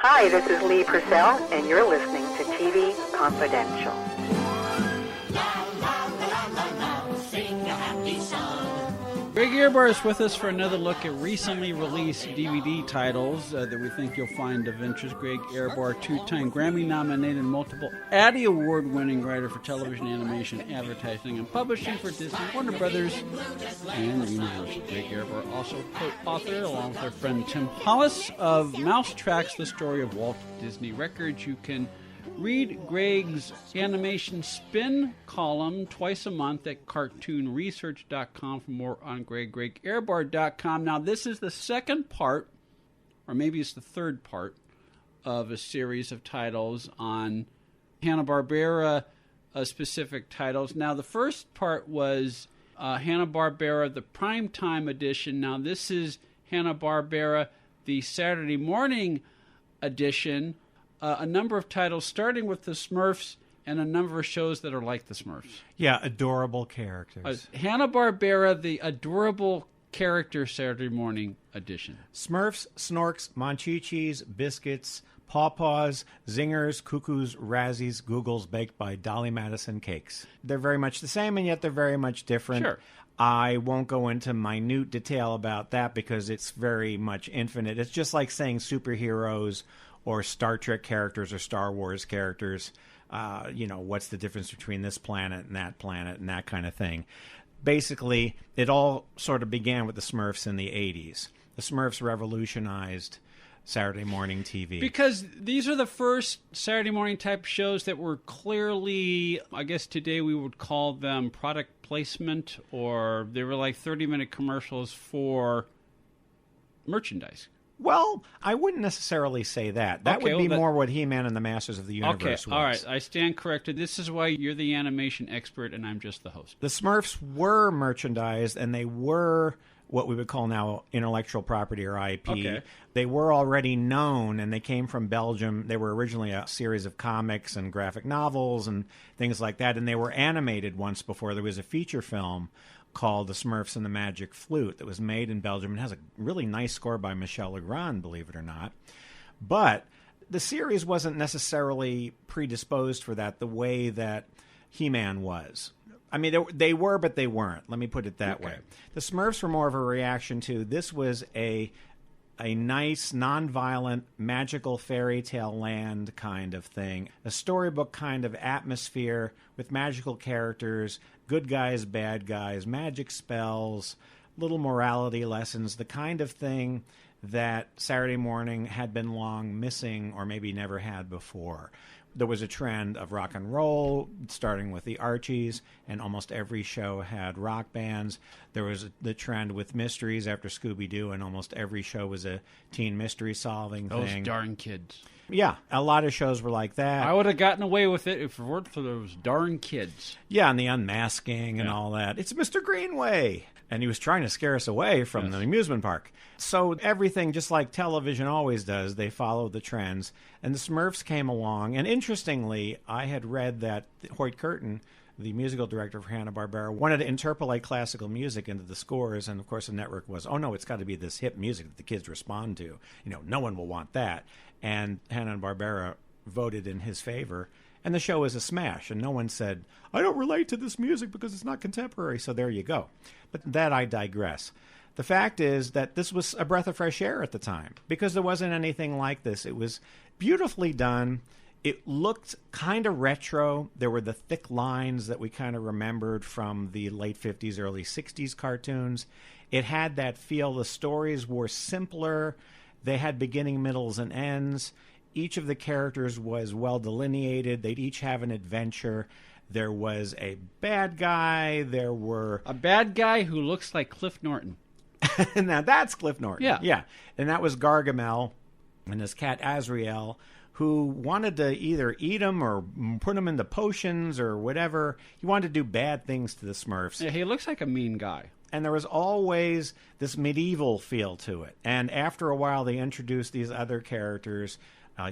Hi, this is Lee Purcell, and you're listening to TV Confidential. Greg Ehrbar is with us for another look at recently released DVD titles that we think you'll find of interest. Greg Ehrbar, two-time Grammy-nominated, multiple Addy Award-winning writer for television, animation, advertising, and publishing for Disney, Warner Brothers, and Universal. Greg Ehrbar, also co-author, along with our friend Tim Hollis, of Mouse Tracks, the story of Walt Disney Records. You can read Greg's animation spin column twice a month at cartoonresearch.com. For more on Greg, gregehrbar.com. Now, this is the second part, or maybe it's the third part, of a series of titles on Hanna-Barbera specific titles. Now, the first part was Hanna-Barbera, the primetime edition. Now, this is Hanna-Barbera, the Saturday morning edition. A number of titles, starting with the Smurfs, and a number of shows that are like the Smurfs. Yeah, adorable characters. Hanna-Barbera, the adorable character Saturday morning edition. Smurfs, Snorks, Monchhicchis, Biscuits, Pawpaws, Zingers, Cuckoos, Razzies, Googles, baked by Dolly Madison cakes. They're very much the same, and yet they're very much different. Sure. I won't go into minute detail about that because it's very much infinite. It's just like saying superheroes or Star Trek characters or Star Wars characters. What's the difference between this planet and that kind of thing. Basically, it all sort of began with the Smurfs in the 80s. The Smurfs revolutionized Saturday morning TV. Because these are the first Saturday morning type shows that were clearly, I guess today we would call them product placement, or they were like 30-minute commercials for merchandise. Well, I wouldn't necessarily say that. That would be more what He-Man and the Masters of the Universe was. All right. I stand corrected. This is why you're the animation expert and I'm just the host. The Smurfs were merchandised, and they were what we would call now intellectual property or IP. Okay. They were already known, and they came from Belgium. They were originally a series of comics and graphic novels and things like that, and they were animated once before. There was a feature film called The Smurfs and the Magic Flute that was made in Belgium and has a really nice score by Michel Legrand, believe it or not. But the series wasn't necessarily predisposed for that the way that He-Man was. I mean, they were, but they weren't. Let me put it that way. The Smurfs were more of a reaction to, this was a nice, non-violent, magical fairy tale land kind of thing. A storybook kind of atmosphere with magical characters, good guys, bad guys, magic spells, little morality lessons, the kind of thing that Saturday morning had been long missing or maybe never had before. There was a trend of rock and roll, starting with the Archies, and almost every show had rock bands. There was the trend with mysteries after Scooby-Doo, and almost every show was a teen mystery solving thing. Those darn kids. Yeah, a lot of shows were like that. I would have gotten away with it if it weren't for those darn kids. Yeah, and the unmasking and all that. It's Mr. Greenway. And he was trying to scare us away from the amusement park. So everything, just like television always does, they follow the trends. And the Smurfs came along. And interestingly, I had read that Hoyt Curtin, the musical director for Hanna-Barbera, wanted to interpolate classical music into the scores. And, of course, the network was, oh, no, it's got to be this hip music that the kids respond to. No one will want that. And Hanna-Barbera voted in his favor. And the show was a smash, and no one said, I don't relate to this music because it's not contemporary, so there you go. But that I digress. The fact is that this was a breath of fresh air at the time, because there wasn't anything like this. It was beautifully done. It looked kind of retro. There were the thick lines that we kind of remembered from the late 50s, early 60s cartoons. It had that feel. The stories were simpler. They had beginning, middles, and ends. Each of the characters was well delineated. They'd each have an adventure. There was a bad guy. There were... A bad guy who looks like Cliff Norton. Now, that's Cliff Norton. Yeah. And that was Gargamel and his cat Azrael, who wanted to either eat him or put him into potions or whatever. He wanted to do bad things to the Smurfs. Yeah, he looks like a mean guy. And there was always this medieval feel to it. And after a while, they introduced these other characters...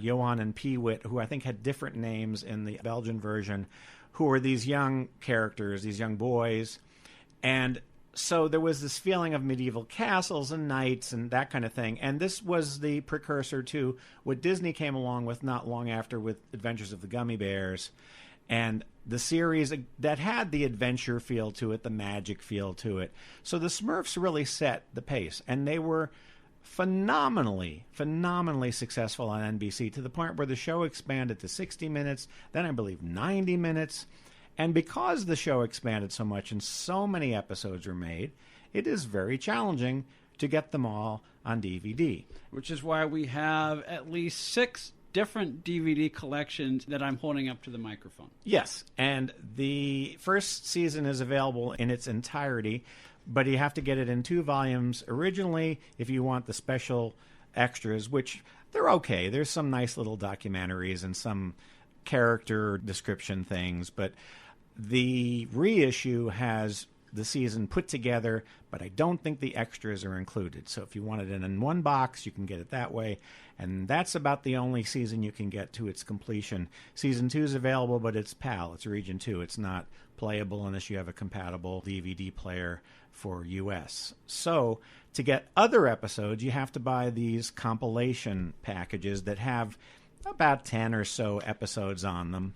Johan and Peewit, who I think had different names in the Belgian version, who were these young characters, these young boys. And So there was this feeling of medieval castles and knights and that kind of thing. And this was the precursor to what Disney came along with not long after with Adventures of the Gummy Bears. And the series that had the adventure feel to it, the magic feel to it. So the Smurfs really set the pace. And they were phenomenally successful on NBC to the point where the show expanded to 60 minutes, then I believe 90 minutes. And because the show expanded so much and so many episodes were made, it is very challenging to get them all on DVD. Which is why we have at least 6 different DVD collections that I'm holding up to the microphone. Yes, and the first season is available in its entirety, but you have to get it in 2 volumes originally if you want the special extras, which they're okay. There's some nice little documentaries and some character description things, but the reissue has the season put together, but I don't think the extras are included. So if you want it in one box, you can get it that way. And that's about the only season you can get to its completion. Season 2 is available, but it's PAL. It's Region 2. It's not playable unless you have a compatible DVD player for US. So to get other episodes, you have to buy these compilation packages that have about 10 or so episodes on them.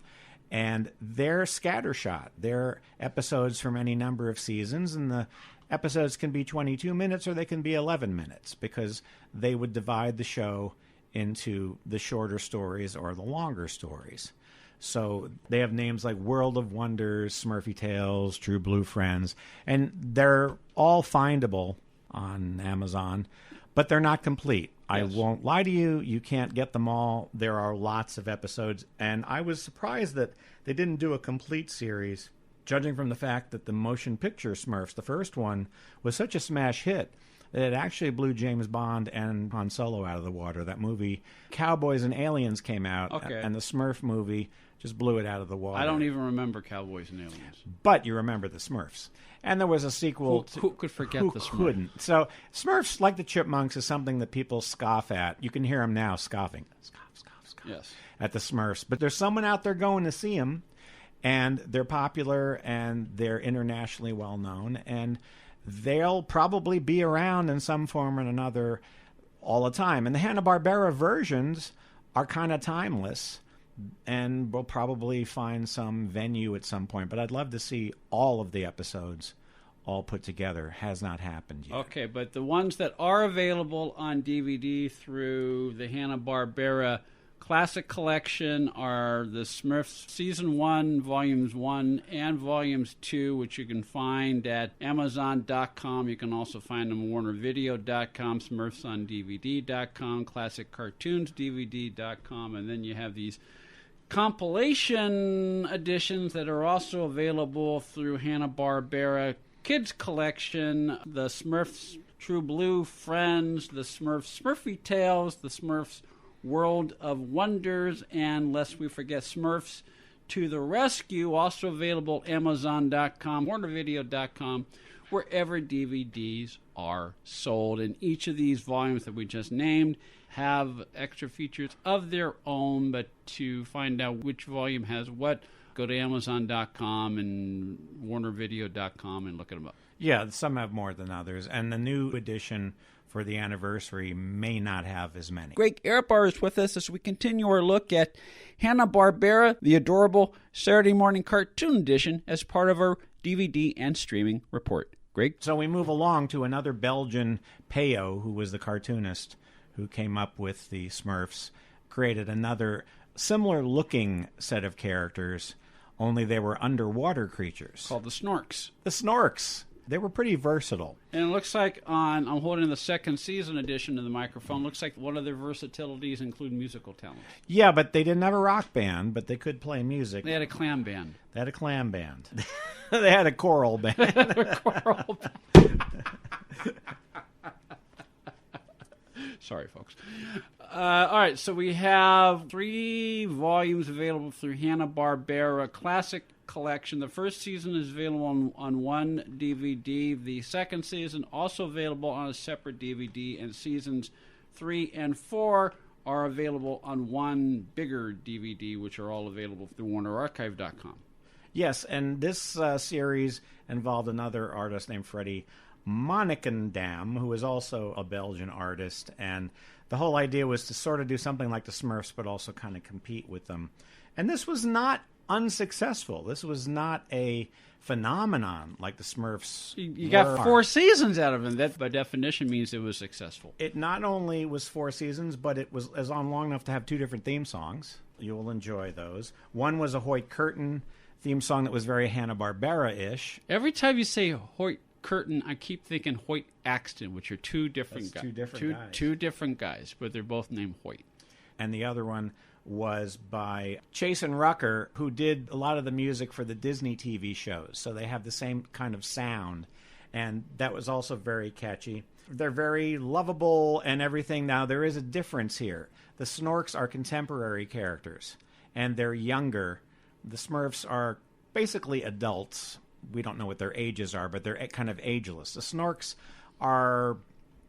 And they're scattershot. They're episodes from any number of seasons, and the episodes can be 22 minutes or they can be 11 minutes because they would divide the show into the shorter stories or the longer stories. So they have names like World of Wonders, Smurfy Tales, True Blue Friends, and they're all findable on Amazon, but they're not complete. I won't lie to you. You can't get them all. There are lots of episodes. And I was surprised that they didn't do a complete series, judging from the fact that the motion picture Smurfs, the first one, was such a smash hit that it actually blew James Bond and Han Solo out of the water. That movie, Cowboys and Aliens, came out, and the Smurf movie just blew it out of the water. I don't even remember Cowboys and Aliens. But you remember the Smurfs. And there was a sequel. Who could forget the Smurfs? Who couldn't? So Smurfs, like the Chipmunks, is something that people scoff at. You can hear them now scoffing. Scoff. Yes. At the Smurfs. But there's someone out there going to see them, and they're popular, and they're internationally well known, and they'll probably be around in some form or another all the time. And the Hanna-Barbera versions are kind of timeless, and we'll probably find some venue at some point. But I'd love to see all of the episodes all put together. Has not happened yet. Okay, but the ones that are available on DVD through the Hanna-Barbera Classic Collection are the Smurfs Season 1, Volumes 1 and Volumes 2, which you can find at Amazon.com. You can also find them at WarnerVideo.com, SmurfsOnDVD.com, ClassicCartoonsDVD.com, and then you have these compilation editions that are also available through Hanna-Barbera Kids Collection, the Smurfs True Blue Friends, the Smurfs Smurfy Tales, the Smurfs World of Wonders, and lest we forget Smurfs to the Rescue, also available at Amazon.com, WarnerVideo.com, wherever DVDs are sold. And each of these volumes that we just named have extra features of their own, but to find out which volume has what, go to Amazon.com and WarnerVideo.com and look at them up. Yeah, some have more than others, and the new edition for the anniversary may not have as many. Greg Ehrbar is with us as we continue our look at Hanna-Barbera, the adorable Saturday morning cartoon edition, as part of our DVD and streaming report. Greg? So we move along to another Belgian, Peyo, who was the cartoonist who came up with the Smurfs, created another similar-looking set of characters, only they were underwater creatures. Called the Snorks. The Snorks. They were pretty versatile. And it looks like I'm holding the second season edition of the microphone. Looks like one of their versatilities include musical talent. Yeah, but they didn't have a rock band, but they could play music. They had a clam band. They had a clam band. They had a choral band. Sorry, folks. All right, so we have 3 volumes available through Hanna-Barbera Classic Collection. The first season is available on one DVD. The second season also available on a separate DVD, and seasons 3 and 4 are available on one bigger DVD, which are all available through WarnerArchive.com. Yes, and this series involved another artist named Freddie Monnickendam, who is also a Belgian artist. And the whole idea was to sort of do something like the Smurfs, but also kind of compete with them. And this was not unsuccessful. This was not a phenomenon like the Smurfs. You got 4 seasons out of it. That, by definition, means it was successful. It not only was 4 seasons, but it was on long enough to have 2 different theme songs. You will enjoy those. One was a Hoyt Curtin theme song that was very Hanna-Barbera-ish. Every time you say Hoyt Curtin, I keep thinking Hoyt Axton, which are two different guys. Two different guys, but they're both named Hoyt. And the other one was by Chasen Rucker, who did a lot of the music for the Disney TV shows. So they have the same kind of sound. And that was also very catchy. They're very lovable and everything. Now, there is a difference here. The Snorks are contemporary characters, and they're younger. The Smurfs are basically adults. We don't know what their ages are, but they're kind of ageless. The Snorks are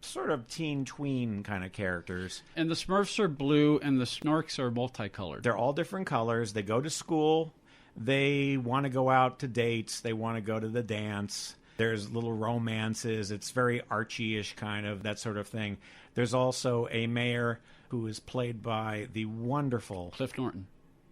sort of teen-tween kind of characters. And the Smurfs are blue, and the Snorks are multicolored. They're all different colors. They go to school. They want to go out to dates. They want to go to the dance. There's little romances. It's very Archie-ish kind of, that sort of thing. There's also a mayor who is played by the wonderful... Cliff Norton.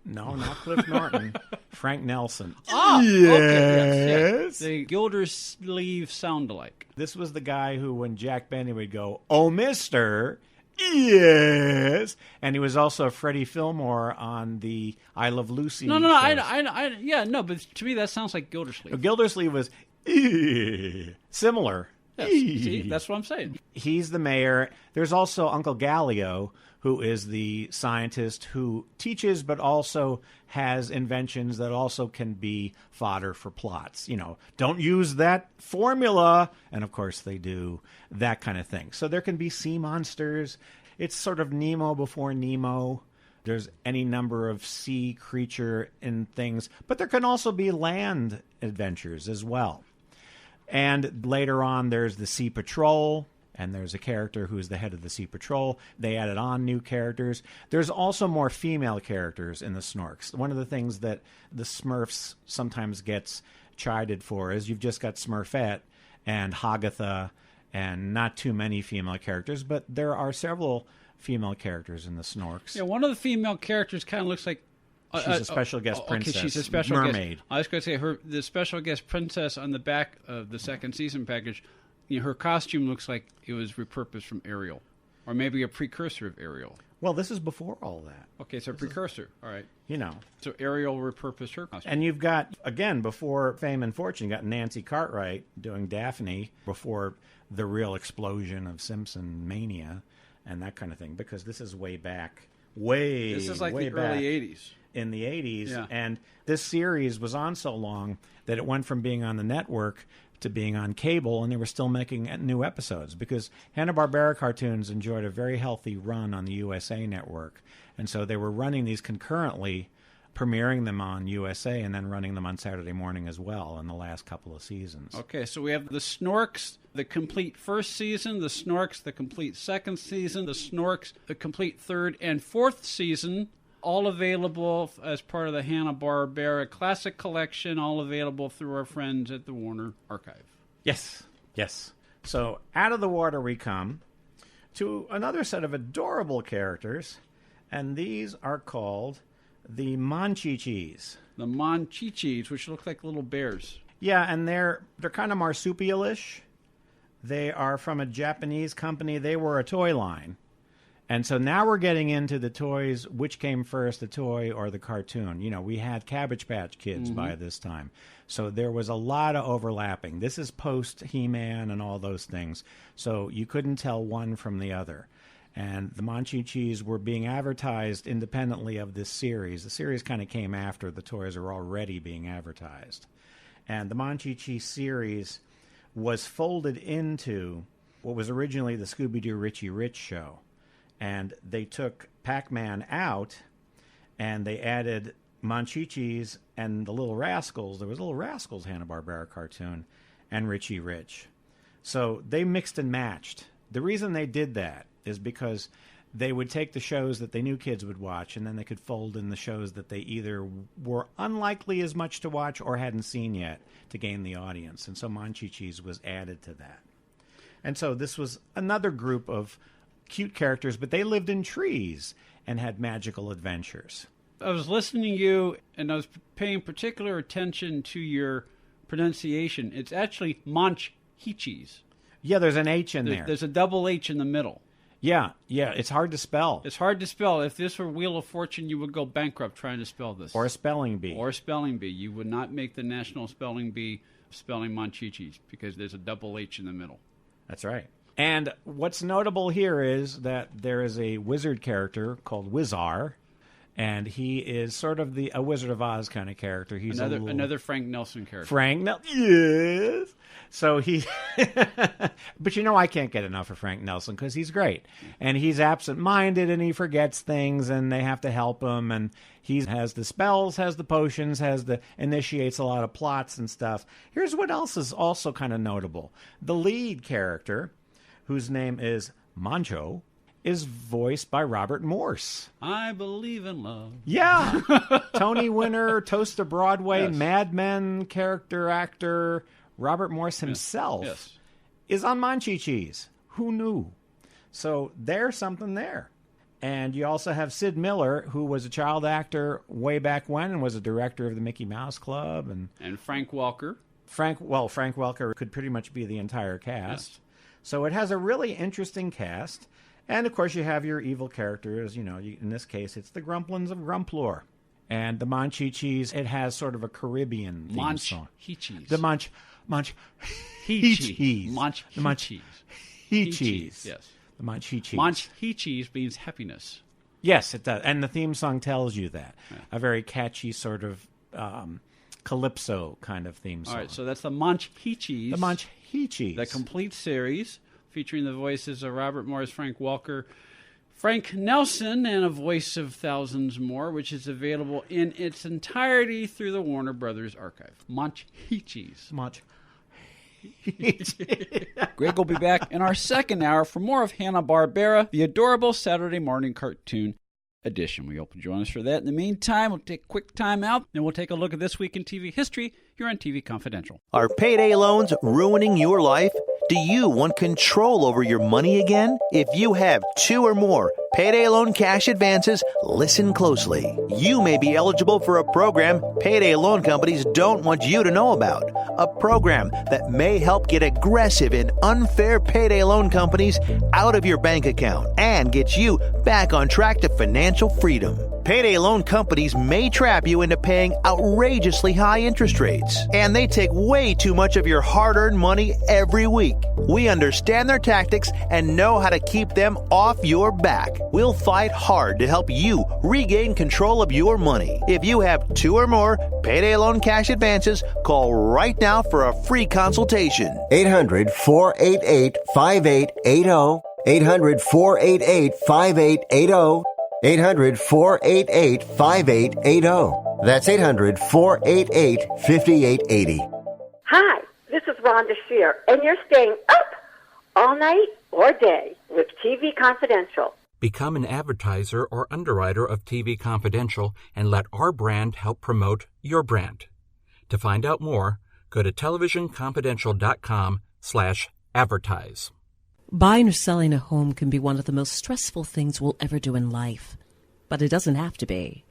No, not Cliff Norton. Frank Nelson. Oh, yes. Okay, yes. The Gildersleeve sound-alike. This was the guy who, when Jack Benny would go, "Oh, mister," yes. And he was also Freddie Fillmore on the I Love Lucy No, shows. but to me that sounds like Gildersleeve. Gildersleeve was similar. Yes, see, that's what I'm saying. He's the mayor. There's also Uncle Gallio, who is the scientist who teaches but also has inventions that also can be fodder for plots. You know, don't use that formula. And, of course, they do that kind of thing. So there can be sea monsters. It's sort of Nemo before Nemo. There's any number of sea creature and things. But there can also be land adventures as well. And later on, there's the Sea Patrol, and there's a character who's the head of the Sea Patrol. They added on new characters. There's also more female characters in the Snorks. One of the things that the Smurfs sometimes gets chided for is you've just got Smurfette and Hagatha and not too many female characters, but there are several female characters in the Snorks. Yeah, one of the female characters kind of looks like... She's a special guest princess. Okay, she's a special mermaid. Guest. I was going to say the special guest princess on the back of the second season package. You know, her costume looks like it was repurposed from Ariel, or maybe a precursor of Ariel. Well, this is before all that. Okay, so precursor. All right. You know. So Ariel repurposed her costume. And you've got, again, before Fame and Fortune, you got Nancy Cartwright doing Daphne before the real explosion of Simpson mania and that kind of thing, because this is way back. This is like the early 80s. In the 80s, yeah. And this series was on so long that it went from being on the network to being on cable, and they were still making new episodes because Hanna-Barbera cartoons enjoyed a very healthy run on the USA Network, and so they were running these concurrently, premiering them on USA and then running them on Saturday morning as well in the last couple of seasons. Okay, so we have the Snorks, the complete first season, the Snorks, the complete second season, the Snorks, the complete third and fourth season, all available as part of the Hanna-Barbera Classic Collection, all available through our friends at the Warner Archive. Yes. So out of the water we come to another set of adorable characters, and these are called the Monchhicchis. The Monchhicchis, which look like little bears. Yeah, and they're kind of marsupial-ish. They are from a Japanese company. They were a toy line. And so now we're getting into the toys, which came first, the toy or the cartoon. You know, we had Cabbage Patch Kids by this time. So there was a lot of overlapping. This is post He-Man and all those things. So you couldn't tell one from the other. And the Monchhicchis were being advertised independently of this series. The series kind of came after the toys were already being advertised. And the Monchhicchi series was folded into what was originally the Scooby-Doo Richie Rich show. And they took Pac-Man out, and they added Monchhicchis and the Little Rascals. There was a Little Rascals Hanna-Barbera cartoon, and Richie Rich. So they mixed and matched. The reason they did that is because they would take the shows that they knew kids would watch, and then they could fold in the shows that they either were unlikely as much to watch or hadn't seen yet to gain the audience. And so Monchhicchis was added to that. And so this was another group of cute characters, but they lived in trees and had magical adventures. I was listening to you, and I was paying particular attention to your pronunciation. It's actually Monchhicchis. Yeah, there's an H in there. There's a double H in the middle. Yeah, it's hard to spell. It's hard to spell. If this were Wheel of Fortune, you would go bankrupt trying to spell this. Or a spelling bee. Or a spelling bee. You would not make the national spelling bee spelling Monchhicchis because there's a double H in the middle. That's right. And what's notable here is that there is a wizard character called Wizar, and he is sort of a Wizard of Oz kind of character. He's another Frank Nelson character. Frank Nelson, yes. So he, but I can't get enough of Frank Nelson because he's great, and he's absent-minded and he forgets things, and they have to help him, and he has the spells, has the potions, initiates a lot of plots and stuff. Here's what else is also kind of notable: the lead character, whose name is Moncho, is voiced by Robert Morse. I believe in love. Yeah. Tony winner, Toast to Broadway, Yes. Mad Men character actor Robert Morse himself is on Monchhicchis. Who knew? So there's something there. And you also have Sid Miller, who was a child actor way back when and was a director of the Mickey Mouse Club. And Frank Welker. Frank Welker could pretty much be the entire cast. Yes. So it has a really interesting cast. And, of course, you have your evil characters. In this case, it's the Grumplins of Grumplore. And the Monchhicchis, it has sort of a Caribbean theme song. Monchhicchis. The Monchhicchis. Monchhicchis. The Monchhicchis. Yes. The Monchhicchis. Monchhicchis means happiness. Yes, it does. And the theme song tells you that. Yeah. A very catchy sort of calypso kind of theme song. All right, so that's the Monchhicchis. The Monchhicchis. The complete series, featuring the voices of Robert Morris, Frank Welker, Frank Nelson, and a voice of thousands more, which is available in its entirety through the Warner Brothers archive. Monchhicchis. Greg will be back in our second hour for more of Hanna-Barbera, the adorable Saturday morning cartoon edition. We hope you join us for that. In the meantime, we'll take a quick time out, and we'll take a look at This Week in TV History here on TV Confidential. Are payday loans ruining your life? Do you want control over your money again? If you have 2 or more payday loan cash advances, listen closely. You may be eligible for a program payday loan companies don't want you to know about. A program that may help get aggressive and unfair payday loan companies out of your bank account and get you back on track to financial freedom. Payday loan companies may trap you into paying outrageously high interest rates, and they take way too much of your hard-earned money every week. We understand their tactics and know how to keep them off your back. We'll fight hard to help you regain control of your money. If you have 2 or more payday loan cash advances, call right now for a free consultation. 800-488-5880. 800-488-5880. 800-488-5880. That's 800-488-5880. Hi, this is Rhonda Shear, and you're staying up all night or day with TV Confidential. Become an advertiser or underwriter of TV Confidential and let our brand help promote your brand. To find out more, go to televisionconfidential.com/advertise. Buying or selling a home can be one of the most stressful things we'll ever do in life. But it doesn't have to be.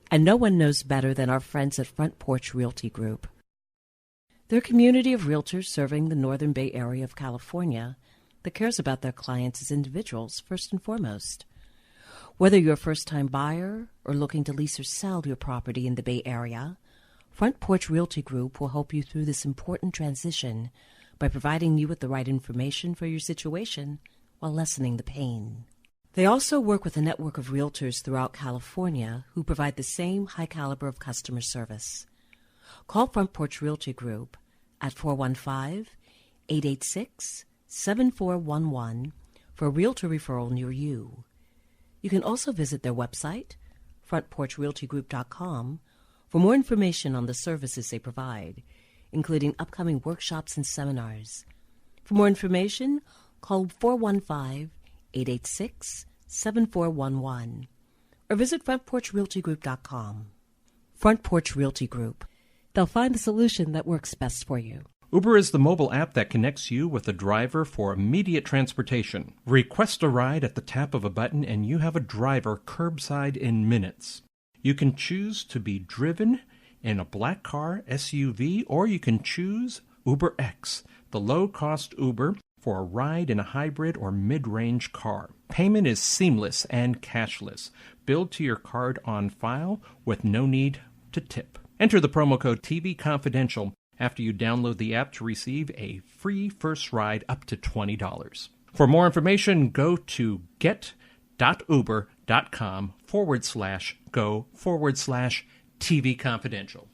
And no one knows better than our friends at Front Porch Realty Group. They're a community of realtors serving the Northern Bay Area of California that cares about their clients as individuals first and foremost. Whether you're a first-time buyer or looking to lease or sell your property in the Bay Area, Front Porch Realty Group will help you through this important transition by providing you with the right information for your situation while lessening the pain. They also work with a network of realtors throughout California who provide the same high caliber of customer service. Call Front Porch Realty Group at 415-886-7411 for a realtor referral near you. You can also visit their website, frontporchrealtygroup.com, for more information on the services they provide, including upcoming workshops and seminars. For more information, call 415-886-7411 888-866-7411. Or visit FrontPorchRealtyGroup.com. Front Porch Realty Group. They'll find the solution that works best for you. Uber is the mobile app that connects you with a driver for immediate transportation. Request a ride at the tap of a button and you have a driver curbside in minutes. You can choose to be driven in a black car, SUV, or you can choose UberX, the low-cost Uber for a ride in a hybrid or mid-range car. Payment is seamless and cashless, billed to your card on file with no need to tip. Enter the promo code TV Confidential after you download the app to receive a free first ride up to $20. For more information, go to get.uber.com/go/TV Confidential.